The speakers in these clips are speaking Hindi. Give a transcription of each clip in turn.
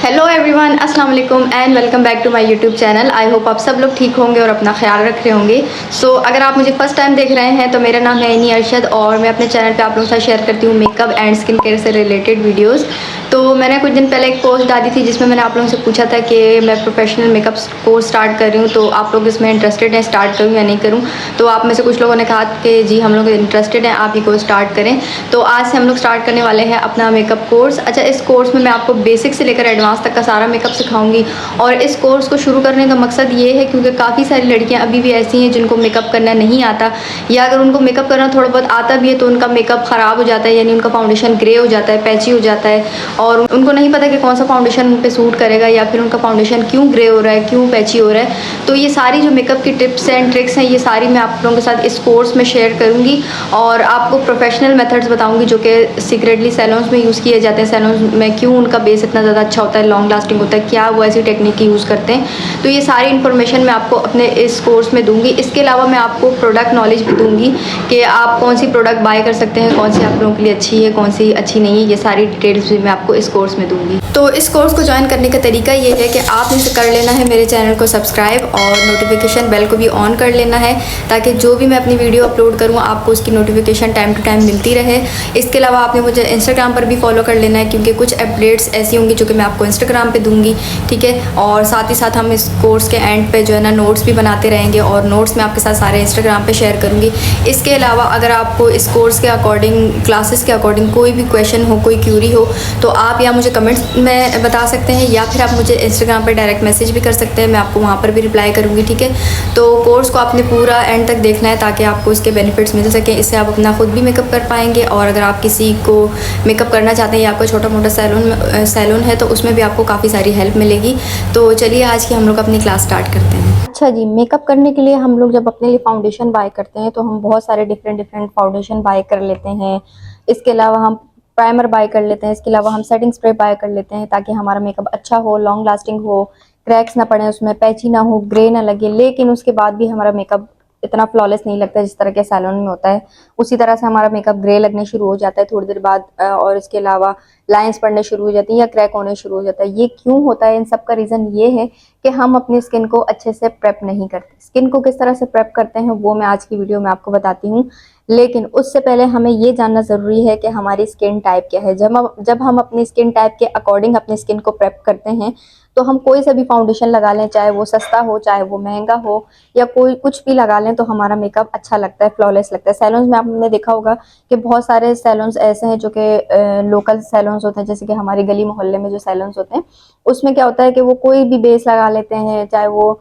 हेलो एवरीवन, अस्सलाम वालेकुम and welcome back to my YouTube channel. I hope आप सब लोग ठीक होंगे और अपना ख्याल रख रहे होंगे। अगर आप मुझे फर्स्ट टाइम देख रहे हैं तो मेरा नाम है एनी अरशद और मैं अपने चैनल पे आप लोगों के साथ शेयर करती हूँ मेकअप एंड स्किन केयर से रिलेटेड वीडियोस। तो मैंने कुछ दिन पहले एक पोस्ट डाली थी जिसमें मैंने आप लोगों से पूछा था कि मैं प्रोफेशनल मेकअप कोर्स स्टार्ट कर रही हूँ, तो आप लोग इसमें इंटरेस्टेड हैं, स्टार्ट करूँ या नहीं करूँ। तो आप में से कुछ लोगों ने कहा कि जी हम लोग इंटरेस्टेड हैं, आप ही को स्टार्ट करें। तो आज से हम लोग स्टार्ट करने वाले हैं अपना मेकअप कोर्स। अच्छा, इस कोर्स में मैं आपको बेसिक से लेकर एडवांस तक का सारा मेकअप सिखाऊंगी। और इस कोर्स को शुरू करने का मकसद ये है क्योंकि काफ़ी सारी लड़कियां अभी भी ऐसी हैं जिनको मेकअप करना नहीं आता, या अगर उनको मेकअप करना थोड़ा बहुत आता भी है तो उनका मेकअप ख़राब हो जाता है, यानी उनका फाउंडेशन ग्रे हो जाता है, पैची हो जाता है और उनको नहीं पता कि कौन सा फाउंडेशन उन पर सूट करेगा या फिर उनका फाउंडेशन क्यों ग्रे हो रहा है, क्यों पैची हो रहा है। तो ये सारी जो मेकअप की टिप्स एंड ट्रिक्स हैं ये सारी मैं आप लोगों के साथ इस कोर्स में शेयर करूँगी और आपको प्रोफेशनल मेथड्स बताऊँगी जो कि सीक्रेटली सैलून्स में यूज़ किए जाते हैं। सैलून्स में क्यों उनका बेस इतना ज़्यादा अच्छा होता है, लॉन्ग लास्टिंग होता है, क्या वो ऐसी टेक्निक यूज़ करते हैं। तो ये सारी इन्फॉर्मेशन मैं आपको अपने इस कोर्स में दूंगी। इसके अलावा मैं आपको प्रोडक्ट नॉलेज भी दूंगी कि आप कौन सी प्रोडक्ट बाय कर सकते हैं, कौन सी आप लोगों के लिए अच्छी है, कौन सी अच्छी नहीं है। ये सारी डिटेल्स भी मैं आपको इस कोर्स में दूंगी। तो इस कोर्स को ज्वाइन करने का तरीका ये है कि आपने इसे कर लेना है मेरे चैनल को सब्सक्राइब और नोटिफिकेशन बेल को भी ऑन कर लेना है ताकि जो भी मैं अपनी वीडियो अपलोड करूँ आपको उसकी नोटिफिकेशन टाइम टू टाइम मिलती रहे। इसके अलावा आपने मुझे इंस्टाग्राम पर भी फॉलो कर लेना है क्योंकि कुछ अपडेट्स ऐसी होंगी जो कि मैं आपको इंस्टाग्राम पे दूंगी, ठीक है। और साथ ही साथ हम इस कोर्स के एंड पे जो है ना नोट्स भी बनाते रहेंगे और नोट्स मैं आपके साथ सारे इंस्टाग्राम पे शेयर करूँगी। इसके अलावा अगर आपको इस कोर्स के अकॉर्डिंग, क्लासेस के अकॉर्डिंग कोई भी क्वेश्चन हो, कोई क्यूरी हो तो आप या मुझे कमेंट्स में बता सकते हैं या फिर आप मुझे इंस्टाग्राम पर डायरेक्ट मैसेज भी कर सकते हैं, मैं आपको वहाँ पर भी रिप्लाई करूँगी, ठीक है। तो कोर्स को आपने पूरा एंड तक देखना है ताकि आपको इसके बेनिफिट्स मिल सकें। इससे आप अपना खुद भी मेकअप कर पाएंगे और अगर आप किसी को मेकअप करना चाहते हैं या आपका छोटा मोटा सैलून है तो उसमें भी आपको काफ़ी सारी हेल्प मिलेगी। तो चलिए आज की हम लोग अपनी क्लास स्टार्ट करते हैं। अच्छा जी, मेकअप करने के लिए हम लोग जब अपने लिए फाउंडेशन बाय करते हैं तो हम बहुत सारे डिफरेंट फाउंडेशन बाय कर लेते हैं। इसके अलावा हम प्राइमर बाय कर लेते हैं, इसके अलावा हम सेटिंग स्प्रे बाय कर लेते हैं ताकि हमारा मेकअप अच्छा हो, लॉन्ग लास्टिंग हो, क्रैक्स ना पड़े उसमें, पैची ना हो, ग्रे ना लगे। लेकिन उसके बाद भी हमारा मेकअप इतना फ्लॉलेस नहीं लगता जिस तरह के सैलून में होता है। उसी तरह से हमारा मेकअप ग्रे लगने शुरू हो जाता है थोड़ी देर बाद और इसके अलावा लाइंस पड़ने शुरू हो जाती हैं या क्रैक होने शुरू हो जाता है। ये क्यों होता है? इन सब का रीज़न ये है कि हम अपनी स्किन को अच्छे से प्रेप नहीं करते। स्किन को किस तरह से प्रेप करते हैं वो मैं आज की वीडियो में आपको बताती हूँ, लेकिन उससे पहले हमें ये जानना ज़रूरी है कि हमारी स्किन टाइप क्या है। जब हम अपनी स्किन टाइप के अकॉर्डिंग अपनी स्किन को प्रेप करते हैं तो हम कोई सा भी फाउंडेशन लगा लें, चाहे वो सस्ता हो, चाहे वो महंगा हो या कोई कुछ भी लगा लें, तो हमारा मेकअप अच्छा लगता है, फ्लॉलेस लगता है। सैलून्स में आपने देखा होगा कि बहुत सारे सैलून्स ऐसे हैं जो कि लोकल सैलून्स होते हैं, जैसे कि हमारी गली मोहल्ले में जो सैलून्स होते हैं उसमें क्या होता है कि वो कोई भी बेस लगा लेते हैं, चाहे वो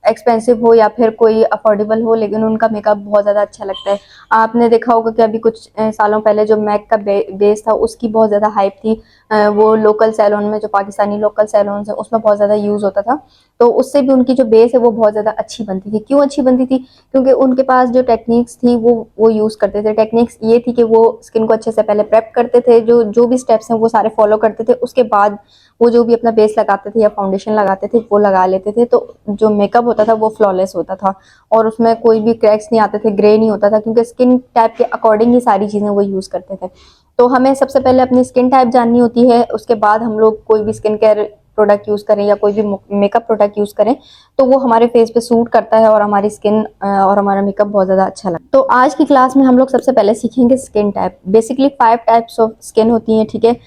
एक्सपेंसिव हो या फिर कोई अफोर्डेबल हो, लेकिन उनका मेकअप बहुत ज़्यादा अच्छा लगता है। आपने देखा होगा कि अभी कुछ सालों पहले जो मैक का बेस था उसकी बहुत ज़्यादा हाइप थी। वो लोकल सैलून में, जो पाकिस्तानी लोकल सैलून है उसमें बहुत ज़्यादा यूज़ होता था, तो उससे भी उनकी जो बेस है वो बहुत ज़्यादा अच्छी बनती थी। क्यों अच्छी बनती थी? क्योंकि उनके पास जो टेक्निक्स थी वो यूज़ करते थे। टेक्निक्स ये थी कि वो स्किन को अच्छे से पहले प्रेप करते थे, जो भी स्टेप्स हैं वो सारे फॉलो करते थे। उसके बाद वो जो भी अपना बेस लगाते थे या फाउंडेशन लगाते थे वो लगा लेते थे, तो जो मेकअप होता था वो फ्लॉलेस होता था और उसमें कोई भी क्रैक्स नहीं आते थे, ग्रे नहीं होता था, क्योंकि स्किन टाइप के अकॉर्डिंग ही सारी चीज़ें वो यूज़ करते थे। तो हमें सबसे पहले अपनी स्किन टाइप जाननी होती है, उसके बाद हम लोग कोई भी स्किन केयर प्रोडक्ट यूज़ करें या कोई भी मेकअप प्रोडक्ट यूज़ करें तो वो हमारे फेस पे सूट करता है और हमारी स्किन और हमारा मेकअप बहुत ज़्यादा अच्छा लगता है। तो आज की क्लास में हम लोग सबसे पहले सीखेंगे skin type. Basically 5 types of skin होती हैं, ठीक है।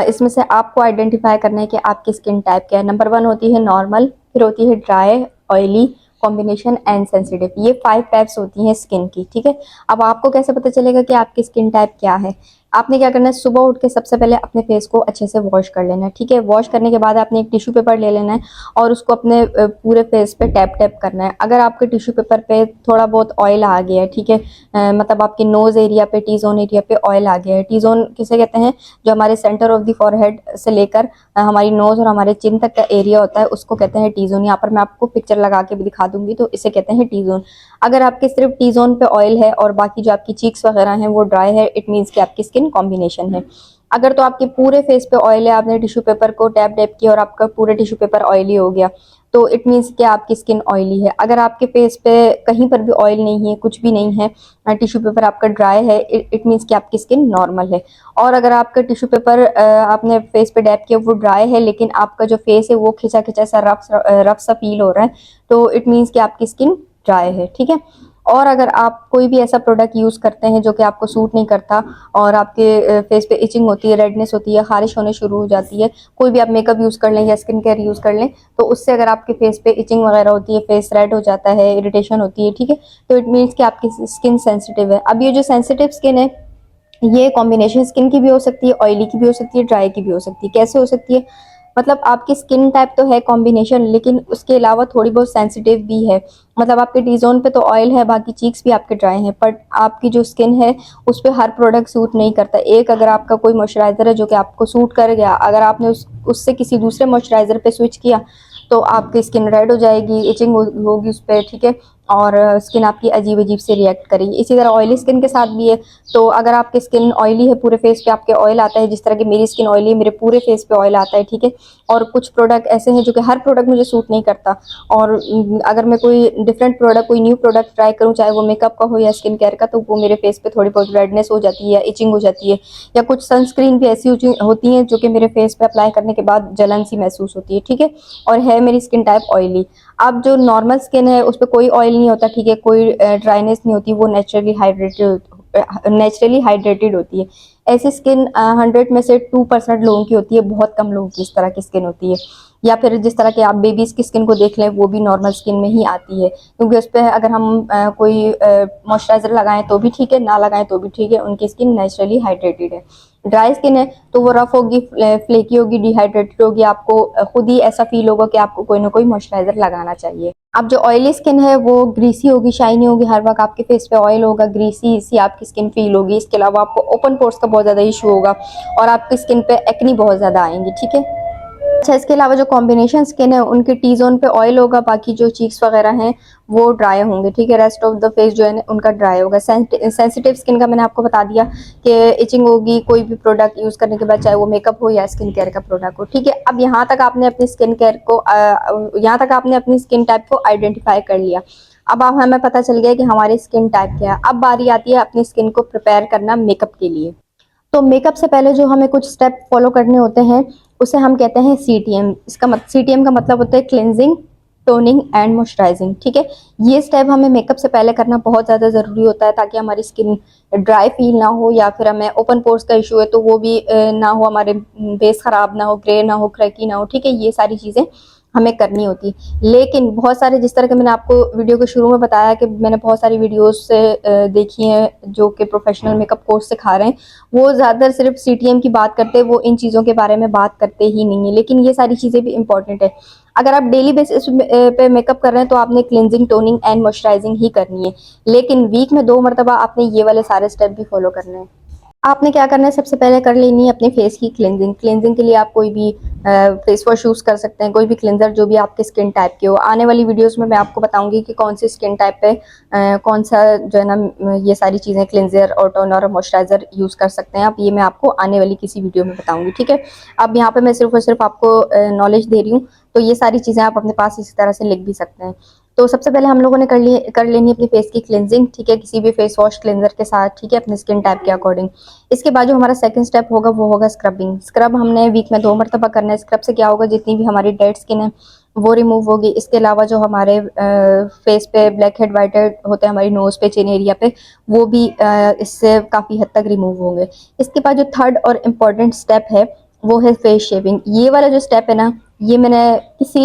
इसमें से आपको आइडेंटिफाई करना है कि आपकी स्किन टाइप क्या है। नंबर 1 होती है नॉर्मल, फिर होती है dry, oily, combination and sensitive. ये 5 टाइप्स होती हैं स्किन की, ठीक है। अब आपको कैसे पता चलेगा कि आपकी स्किन टाइप क्या है? आपने क्या करना है, सुबह उठ के सबसे पहले अपने फेस को अच्छे से वॉश कर लेना है, ठीक है। वॉश करने के बाद आपने एक टिश्यू पेपर ले लेना है और उसको अपने पूरे फेस पे टैप टैप करना है। अगर आपके टिश्यू पेपर पे थोड़ा बहुत ऑयल आ गया है, ठीक है, मतलब आपकी नोज एरिया पे, टी जोन एरिया पे ऑयल आ गया है। टी जोन किसे कहते हैं? जो हमारे सेंटर ऑफ द फॉरहेड से लेकर हमारी नोज और हमारे चिन तक का एरिया होता है उसको कहते हैं टी जोन। यहाँ पर मैं आपको पिक्चर लगा के भी दिखा दूंगी, तो इसे कहते हैं टी जोन। अगर आपके सिर्फ टी जोन पे ऑयल है और बाकी जो आपकी चीक्स वगैरह हैं वो ड्राई है, इट मीन्स कि आपकी स्किन कॉम्बिनेशन है। अगर तो आपके पूरे फेस पे ऑयल है, आपने टिश्यू पेपर को टैप टैप किया और आपका पूरा टिश्यू पेपर ऑयली हो गया, तो इट मीन्स कि आपकी स्किन ऑयली है। अगर आपके फेस पे कहीं पर भी ऑयल नहीं है, कुछ भी नहीं है, टिश्यू पेपर आपका ड्राई है, इट मीन्स कि आपकी स्किन नॉर्मल है। और अगर आपका टिश्यू पेपर आपने फेस पे डैप किया वो ड्राई है, लेकिन आपका जो फेस है वो खिंचा खिंचा सा रफ सा फील हो रहा है, तो इट मीन्स कि आपकी स्किन ड्राई है, ठीक है। और अगर आप कोई भी ऐसा प्रोडक्ट यूज़ करते हैं जो कि आपको सूट नहीं करता और आपके फेस पे इचिंग होती है, रेडनेस होती है, खारिश होने शुरू हो जाती है, कोई भी आप मेकअप यूज़ कर लें या स्किन केयर यूज़ कर लें, तो उससे अगर आपके फेस पे इचिंग वगैरह होती है, फेस रेड हो जाता है, इरिटेशन होती है, ठीक है, तो इट मीन्स कि आपकी स्किन सेंसिटिव है। अब ये जो सेंसिटिव स्किन है, ये कॉम्बिनेशन स्किन की भी हो सकती है, ऑयली की भी हो सकती है, ड्राई की भी हो सकती है। कैसे हो सकती है? मतलब आपकी स्किन टाइप तो है कॉम्बिनेशन, लेकिन उसके अलावा थोड़ी बहुत सेंसिटिव भी है। मतलब आपके टी जोन पे तो ऑयल है, बाकी चीक्स भी आपके ड्राई हैं, बट आपकी जो स्किन है उस पर हर प्रोडक्ट सूट नहीं करता। एक अगर आपका कोई मॉइस्चराइजर है जो कि आपको सूट कर गया, अगर आपने उससे किसी दूसरे मॉइस्चराइजर पे स्विच किया तो आपकी स्किन रेड हो जाएगी, इचिंग होगी उस पर, ठीक है, और स्किन आपकी अजीब अजीब से रिएक्ट करेगी। इसी तरह ऑयली स्किन के साथ भी है। तो अगर आपकी स्किन ऑयली है, पूरे फेस पे आपके ऑयल आता है, जिस तरह की मेरी स्किन ऑयली है, मेरे पूरे फेस पे ऑयल आता है, ठीक है, और कुछ प्रोडक्ट ऐसे हैं जो कि हर प्रोडक्ट मुझे सूट नहीं करता, और अगर मैं कोई डिफरेंट प्रोडक्ट, कोई न्यू प्रोडक्ट ट्राई करूँ, चाहे वो मेकअप का हो या स्किन केयर का, तो वो मेरे फेस पे थोड़ी बहुत रेडनेस हो जाती है या इचिंग हो जाती है, या कुछ सनस्क्रीन भी ऐसी होती हैं जो कि मेरे फेस पे अप्लाई करने के बाद जलन सी महसूस होती है, ठीक है, और है मेरी स्किन टाइप ऑयली। अब जो नॉर्मल स्किन है उस पर कोई ऑयल नहीं होता, ठीक है, कोई ड्राइनेस नहीं होती, वो नेचुरली हाइड्रेटेड होती है। ऐसी स्किन 100 में से 2% लोगों की होती है, बहुत कम लोगों की इस तरह की स्किन होती है। या फिर जिस तरह के आप बेबीज़ की स्किन को देख लें, वो भी नॉर्मल स्किन में ही आती है, क्योंकि उस पर अगर हम कोई मॉइस्चराइजर लगाएं तो भी ठीक है, ना लगाएं तो भी ठीक है, उनकी स्किन नेचुरली हाइड्रेटेड है। ड्राई स्किन है तो वो रफ होगी, फ्लेकी होगी, डिहाइड्रेटेड होगी, आपको खुद ही ऐसा फील होगा कि आपको कोई ना कोई मॉइस्चराइजर लगाना चाहिए। अब जो ऑयली स्किन है वो ग्रीसी होगी, शाइनी होगी, हर वक्त आपके फेस पे ऑयल होगा, ग्रीसी सी आपकी स्किन फील होगी। इसके अलावा आपको ओपन पोर्स का बहुत ज़्यादा इशू होगा और आपकी स्किन पे एक्नी बहुत ज़्यादा आएंगी, ठीक है। अच्छा, इसके अलावा जो कॉम्बिनेशन स्किन है उनके टी जोन पे ऑयल होगा, बाकी जो चीक्स वगैरह हैं वो ड्राई होंगे, ठीक है, रेस्ट ऑफ द फेस जो है उनका ड्राई होगा। सेंसिटिव स्किन का मैंने आपको बता दिया कि इचिंग होगी कोई भी प्रोडक्ट यूज़ करने के बाद, चाहे वो मेकअप हो या स्किन केयर का प्रोडक्ट हो, ठीक है। अब यहाँ तक आपने अपनी स्किन केयर को यहाँ तक आपने अपनी स्किन टाइप को आइडेंटिफाई कर लिया। अब हमें पता चल गया कि हमारी स्किन टाइप क्या है। अब बारी आती है अपनी स्किन को प्रिपेयर करना मेकअप के लिए। तो मेकअप से पहले जो हमें कुछ स्टेप फॉलो करने होते हैं उसे हम कहते हैं सीटीएम। सीटीएम का मतलब होता है क्लिनजिंग, टोनिंग एंड मॉइस्चराइजिंग, ठीक है। ये स्टेप हमें मेकअप से पहले करना बहुत ज़्यादा ज़रूरी होता है, ताकि हमारी स्किन ड्राई फील ना हो, या फिर हमें ओपन पोर्स का इशू है तो वो भी ना हो, हमारे बेस ख़राब ना हो, ग्रे ना हो, क्रैकी ना हो, ठीक है। ये सारी चीज़ें हमें करनी होती। लेकिन बहुत सारे, जिस तरह के मैंने आपको वीडियो के शुरू में बताया कि मैंने बहुत सारी वीडियोस से देखी हैं जो कि प्रोफेशनल मेकअप कोर्स सिखा रहे हैं, वो ज़्यादातर सिर्फ सीटीएम की बात करते हैं, वो इन चीज़ों के बारे में बात करते ही नहीं है। लेकिन ये सारी चीज़ें भी इंपॉर्टेंट है। अगर आप डेली बेसिस पे मेकअप कर रहे हैं तो आपने क्लिनजिंग, टोनिंग एंड मॉइस्चराइजिंग ही करनी है, लेकिन वीक में 2 मरतबा आपने ये वाले सारे स्टेप भी फॉलो करने हैं। आपने क्या करना है, सबसे पहले कर लेनी है अपने फेस की क्लिनजिंग। क्लिनजिंग के लिए आप कोई भी फेस वॉश यूज़ कर सकते हैं, कोई भी क्लिनजर जो भी आपके स्किन टाइप के हो। आने वाली वीडियोस में मैं आपको बताऊंगी कि कौन सी स्किन टाइप पे कौन सा जो है ना ये सारी चीज़ें, क्लिनजर और टोनर और मॉइस्चराइजर यूज़ कर सकते हैं आप। ये मैं आपको आने वाली किसी वीडियो में बताऊंगी, ठीक है। अब यहाँ पे मैं सिर्फ और सिर्फ आपको नॉलेज दे रही हूँ, तो ये सारी चीज़ें आप अपने पास इसी तरह से लिख भी सकते हैं। तो सबसे पहले हम लोगों ने कर लेनी अपनी फेस की क्लिनजिंग, ठीक है, किसी भी फेस वॉश क्लिनजर के साथ, ठीक है, अपने स्किन टाइप के अकॉर्डिंग। इसके बाद जो हमारा सेकंड स्टेप होगा वो होगा स्क्रबिंग। स्क्रब हमने वीक में 2 मरतबा करना है। स्क्रब से क्या होगा, जितनी भी हमारी डेड स्किन है वो रिमूव होगी। इसके अलावा जो हमारे फेस पे ब्लैक हेड, वाइट हेड होते हैं हमारी नोज पे, चिन एरिया पे, वो भी इससे काफ़ी हद तक रिमूव होंगे। इसके बाद जो थर्ड और इम्पॉर्टेंट स्टेप है वो है फेस शेविंग। ये वाला जो स्टेप है ना, ये मैंने किसी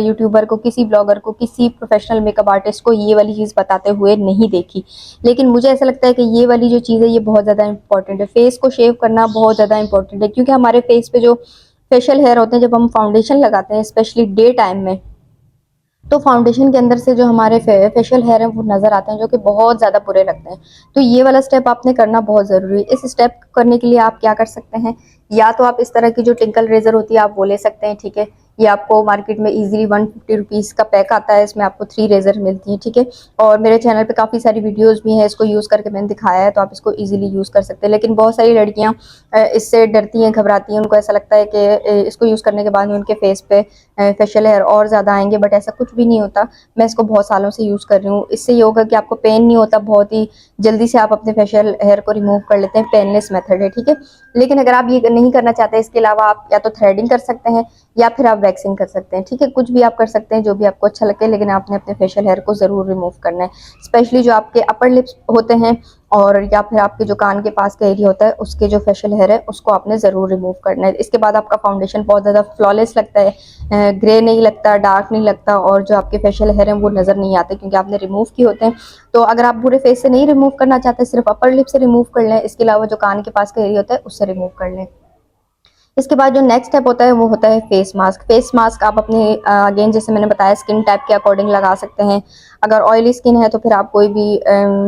यूट्यूबर को, किसी ब्लॉगर को, किसी प्रोफेशनल मेकअप आर्टिस्ट को ये वाली चीज़ बताते हुए नहीं देखी। लेकिन मुझे ऐसा लगता है कि ये वाली जो चीज़ है ये बहुत ज़्यादा इंपॉर्टेंट है। फेस को शेव करना बहुत ज़्यादा इंपॉर्टेंट है, क्योंकि हमारे फेस पे जो फेशियल हेयर होते हैं, जब हम फाउंडेशन लगाते हैं स्पेशली डे टाइम में, तो फाउंडेशन के अंदर से जो हमारे फेशियल हेयर हैं वो नज़र आते हैं, जो कि बहुत ज़्यादा बुरे लगते हैं। तो ये वाला स्टेप आपने करना बहुत ज़रूरी है। इस स्टेप करने के लिए आप क्या कर सकते हैं, या तो आप इस तरह की जो टिंकल रेजर होती है आप वो ले सकते हैं, ठीक है, ये आपको मार्केट में इजीली 150 रुपीज़ का पैक आता है, इसमें आपको 3 रेज़र मिलती हैं, ठीक है। और मेरे चैनल पे काफ़ी सारी वीडियोस भी हैं इसको यूज़ करके मैंने दिखाया है, तो आप इसको इजीली यूज़ कर सकते हैं। लेकिन बहुत सारी लड़कियां इससे डरती हैं, घबराती हैं, उनको ऐसा लगता है कि इसको यूज़ करने के बाद में उनके फेस पे फेशियल हेयर और ज़्यादा आएंगे, बट ऐसा कुछ भी नहीं होता। मैं इसको बहुत सालों से यूज़ कर रही हूँ। इससे ये होगा कि आपको पेन नहीं होता, बहुत ही जल्दी से आप अपने फेशियल हेयर को रिमूव कर लेते हैं, पेनलेस मेथड है, ठीक है। लेकिन अगर आप ये नहीं करना चाहते, इसके अलावा आप या तो थ्रेडिंग कर सकते हैं या फिर आप वैक्सिंग कर सकते हैं, ठीक है। कुछ भी आप कर सकते हैं जो भी आपको अच्छा लगे, लेकिन आपने अपने फेशियल हेयर को ज़रूर रिमूव करना है। स्पेशली जो आपके अपर लिप्स होते हैं और या फिर आपके जो कान के पास का एरिया होता है, उसके जो फेशियल हेयर है उसको आपने ज़रूर रिमूव करना है। इसके बाद आपका फाउंडेशन बहुत ज़्यादा फ्लॉलेस लगता है, ग्रे नहीं लगता, डार्क नहीं लगता, और जो आपके फेशियल हेयर हैं वो नज़र नहीं आते क्योंकि आपने रिमूव किए होते हैं। तो अगर आप पूरे फेस से नहीं रिमूव करना चाहते, सिर्फ अपर लिप से रिमूव कर लें, इसके अलावा जो कान के पास का एरिया होता है उससे रिमूव कर लें। इसके बाद जो नेक्स्ट स्टेप होता है वो होता है फेस मास्क। फेस मास्क आप अपने अगेन जैसे मैंने बताया स्किन टाइप के अकॉर्डिंग लगा सकते हैं। अगर ऑयली स्किन है तो फिर आप कोई भी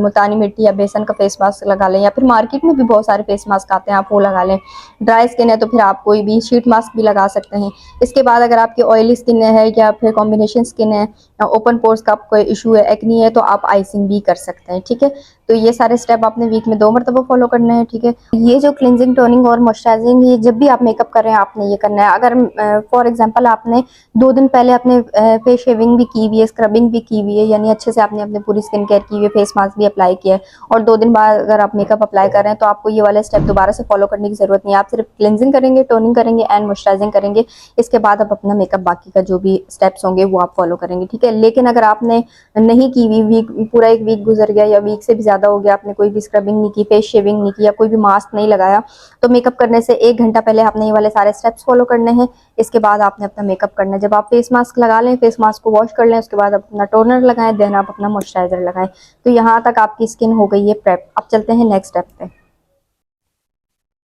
मुल्तानी मिट्टी या बेसन का फेस मास्क लगा लें, या फिर मार्केट में भी बहुत सारे फेस मास्क आते हैं, आप वो लगा लें। ड्राई स्किन है तो फिर आप कोई भी शीट मास्क भी लगा सकते हैं। इसके बाद अगर आपकी ऑयली स्किन है या फिर कॉम्बिनेशन स्किन है, ओपन पोर्स का कोई इशू है, एक्नी है, तो आप आइसिंग भी कर सकते हैं, ठीक है। तो ये सारे स्टेप आपने वीक में 2 मरतबा फॉलो करना है, ठीक है। ये जो क्लिनजिंग, टोनिंग और मॉइस्चराइजिंग, ये जब भी आप मेकअप कर रहे हैं आपने ये करना है। अगर फॉर एग्जांपल आपने 2 दिन पहले अपने फेस शेविंग भी की हुई है, स्क्रबिंग भी की हुई है, यानी अच्छे से आपने अपनी पूरी स्किन केयर की हुई है, फेस मास्क भी अप्लाई किया है, और 2 दिन बाद अगर आप मेकअप अप्लाई कर रहे हैं, तो आपको ये वाले स्टेप दोबारा से फॉलो करने की जरूरत नहीं है। आप सिर्फ क्लिनजिंग करेंगे, टोनिंग करेंगे एंड मॉइस्चराइजिंग करेंगे। इसके बाद आप अपना मेकअप बाकी का जो भी स्टेप्स होंगे वो आप फॉलो करेंगे, ठीक है। लेकिन अगर आपने नहीं की हुई, वीक पूरा एक वीक गुजर गया या वीक से भी ज्यादा हो गया, आपने कोई भी स्क्रबिंग नहीं की, फेस शेविंग नहीं की, या कोई भी मास्क नहीं लगाया, तो मेकअप करने से 1 घंटा पहले आपने ये वाले सारे स्टेप्स फॉलो करने हैं। इसके बाद आपने अपना मेकअप करना है। जब आप फेस मास्क लगा लें, फेस मास्क को वॉश कर लें, उसके बाद अपना टोनर लगाएं, देन आप अपना मॉइस्चराइजर लगाएं। तो यहाँ तक आपकी स्किन हो गई है प्रेप। अब चलते हैं नेक्स्ट स्टेप पे।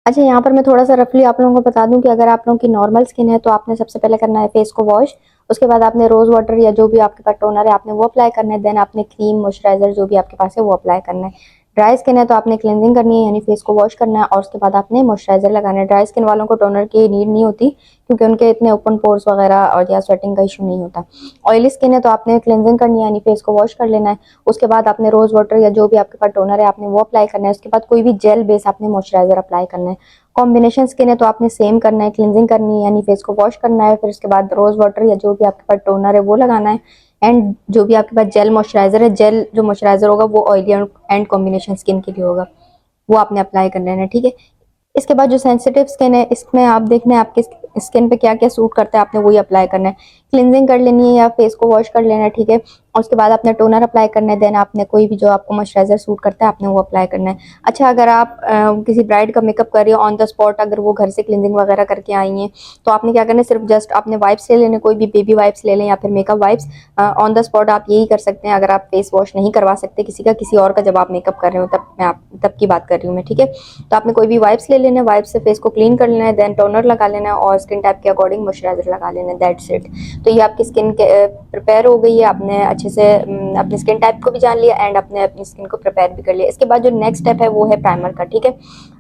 अच्छा, यहाँ पर मैं थोड़ा सा रफली आप लोगों को बता दूं कि अगर आप लोगों की नॉर्मल स्किन है तो आपने सबसे पहले करना है फेस को वॉश। उसके बाद आपने रोज वाटर या जो भी आपके पास टोनर है आपने वो अप्लाई करना है। देन आपने क्रीम, मॉइस्चराइजर जो भी आपके पास है वो अप्लाई करना है। ड्राई स्किन है तो आपने क्लेंजिंग करनी है, यानी फेस को वॉश करना है, और उसके बाद आपने मॉइस्चराइजर लगाना है। ड्राई स्किन वालों को टोनर की नीड नहीं होती क्योंकि उनके इतने ओपन पोर्स वगैरह और या स्वेटिंग का इशू नहीं होता। ऑयली स्किन है तो आपने क्लेंजिंग करनी है, यानी फेस को वॉश कर लेना है। उसके बाद आपने रोज वाटर या जो भी आपके पास टोनर है आपने वो अप्लाई करना है। उसके बाद कोई भी जेल बेस आपने मॉइस्चराइजर अप्लाई करना है। कॉम्बिनेशन स्किन है तो आपने सेम करना है, क्लिनजिंग करनी है, यानी फेस को वॉश करना है, फिर उसके बाद रोज वाटर या जो भी आपके पास टोनर है वो लगाना है, एंड जो भी आपके पास जेल मॉइस्चराइजर है, जेल जो मॉइस्चराइजर होगा वो ऑयली एंड कॉम्बिनेशन स्किन के लिए होगा, वो आपने अप्लाई कर लेना है, ठीक है। इसके बाद जो सेंसिटिव स्किन है इसमें आप देखना है आपके स्किन पे क्या क्या सूट करता है, आपने वही अप्लाई करना है। क्लिनजिंग कर लेनी है या फेस को वॉश कर लेना है, ठीक है। और उसके बाद आपने टोनर अप्लाई करना है। देन आपने कोई भी जो आपको मॉइस्चराइजर सूट करता है आपने वो अप्लाई करना है। अच्छा, अगर आप किसी ब्राइड का मेकअप कर रही हो ऑन द स्पॉट, अगर वो घर से क्लिनजिंग वगैरह करके आई हैं, तो आपने क्या करना है, सिर्फ जस्ट आपने वाइप्स ले लेने, कोई भी बेबी वाइप्स ले लें या फिर makeup wipes. On the spot आप यही कर सकते हैं अगर आप फेस वॉश नहीं करवा सकते किसी का, किसी और का जब आप मेकअप कर रहे हो, तब की बात कर रही हूँ मैं, ठीक है। तो आपने कोई भी वाइप्स ले लेना है, वाइप से फेस को क्लीन कर लेना है, देन टोनर लगा लेना है, और स्किन टाइप के अकॉर्डिंग मॉइस्चराइजर लगा लेना है, दैट्स इट। तो ये आपकी स्किन प्रिपेयर हो गई है। आपने अच्छे से अपनी स्किन टाइप को भी जान लिया एंड अपनी स्किन को प्रिपेयर भी कर लिया। इसके बाद जो नेक्स्ट स्टेप है वो है प्राइमर का, ठीक है।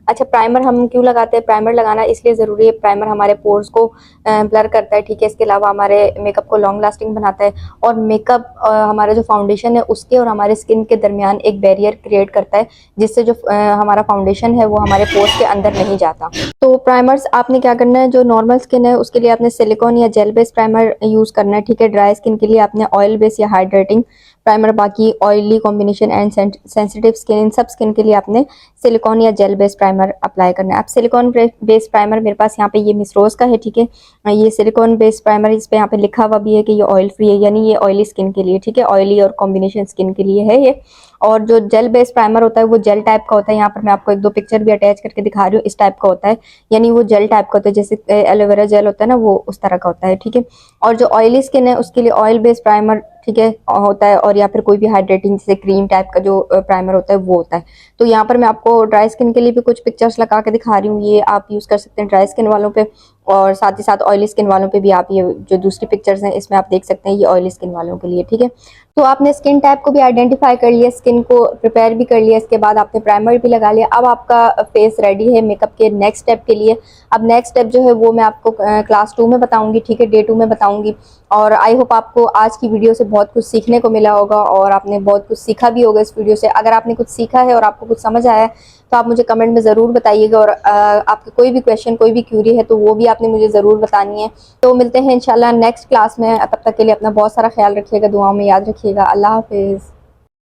अच्छा, प्राइमर हम क्यों लगाते हैं? प्राइमर लगाना इसलिए ज़रूरी है, प्राइमर हमारे पोर्स को ब्लर करता है, ठीक है। इसके अलावा हमारे मेकअप को लॉन्ग लास्टिंग बनाता है, और मेकअप हमारा जो फाउंडेशन है उसके और हमारे स्किन के दरमियान एक बैरियर क्रिएट करता है, जिससे जो हमारा फाउंडेशन है वो हमारे पोर्स के अंदर नहीं जाता। तो प्राइमर्स आपने क्या करना है, जो नॉर्मल स्किन है उसके लिए आपने सिलिकॉन या जेल बेस्ड प्राइमर यूज़ करना है, ठीक है। ड्राई स्किन के लिए आपने ऑयल बेस या हाइड्रेटिंग प्राइमर, बाकी oily combination and sensitive skin, इन सब स्किन के लिए आपने सिलिकॉन या जेल बेस्ड प्राइमर अप्लाई करना है। अब सिलिकॉन बेस्ड प्राइमर मेरे पास यहाँ पे ये मिस रोज का है, ठीक है। ये सिलिकॉन बेस्ड प्राइमर, इस पे यहाँ पे लिखा हुआ भी है कि ये ऑयल फ्री है, यानी ये ऑयली स्किन के लिए, ठीक है, ऑयली और कॉम्बिनेशन स्किन के लिए है ये। और जो जेल बेस्ड प्राइमर होता है वो जेल टाइप का होता है। यहाँ पर मैं आपको 1-2 पिक्चर भी अटैच करके दिखा रही हूँ, इस टाइप का होता है, यानी वो जेल टाइप का होता है, जैसे एलोवेरा जेल होता है ना, वो उस तरह का होता है, ठीक है। और जो ऑयली स्किन है उसके लिए ऑयल बेस्ड प्राइमर, ठीक है, होता है, और या फिर कोई भी हाइड्रेटिंग जैसे क्रीम टाइप का जो प्राइमर होता है वो होता है। तो यहाँ पर मैं आपको ड्राई स्किन के लिए भी कुछ पिक्चर्स लगा के दिखा रही हूँ, ये आप यूज़ कर सकते हैं ड्राई स्किन वालों पे। और साथ ही साथ ऑयली स्किन वालों पे भी आप ये जो दूसरी पिक्चर्स हैं इसमें आप देख सकते हैं, ये ऑयली स्किन वालों के लिए, ठीक है। तो आपने स्किन टाइप को भी आइडेंटिफाई कर लिया, स्किन को प्रिपेयर भी कर लिया, इसके बाद आपने प्राइमर भी लगा लिया। अब आपका फेस रेडी है मेकअप के नेक्स्ट स्टेप के लिए। अब नेक्स्ट स्टेप जो है वो मैं आपको क्लास 2 में बताऊंगी, ठीक है, डे 2 में बताऊंगी। और आई होप आपको आज की वीडियो से बहुत कुछ सीखने को मिला होगा और आपने बहुत कुछ सीखा भी होगा इस वीडियो से। अगर आपने कुछ सीखा है और आपको कुछ समझ आया है तो आप मुझे कमेंट में ज़रूर बताइएगा, और आपका कोई भी क्वेश्चन, कोई भी क्यूरी है तो वो भी आपने मुझे ज़रूर बतानी है। तो मिलते हैं इंशाल्लाह नेक्स्ट क्लास में। तब तक के लिए अपना बहुत सारा ख्याल रखिएगा, दुआओं में याद रखिएगा। अल्लाह हाफिज़।